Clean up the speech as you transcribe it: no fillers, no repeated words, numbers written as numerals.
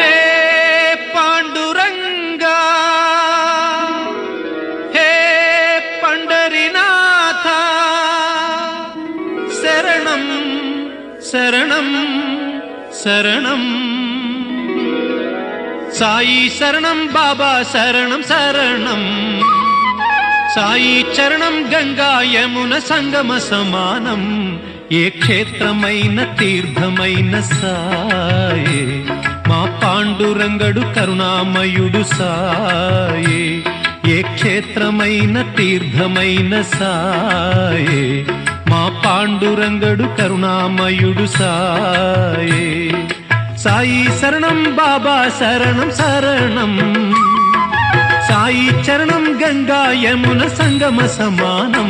हे पांडुरंगा, हे पंढरीनाथा, शरणं शरणं शरणं साई शरणं बाबा शरणं शरणं సాయి చరణం గంగా యమున సంగమ సమానం ఏ క్షేత్రమైన తీర్థమైన సాయే మా పాండురంగడు కరుణామయుడు సాయే ఏ క్షేత్రమైన తీర్థమైన సాయే మా పాండురంగడు కరుణామయుడు సాయే సాయి శరణం బాబా శరణం శరణం సాయి చరణం గంగా యమున సంగమ సమానం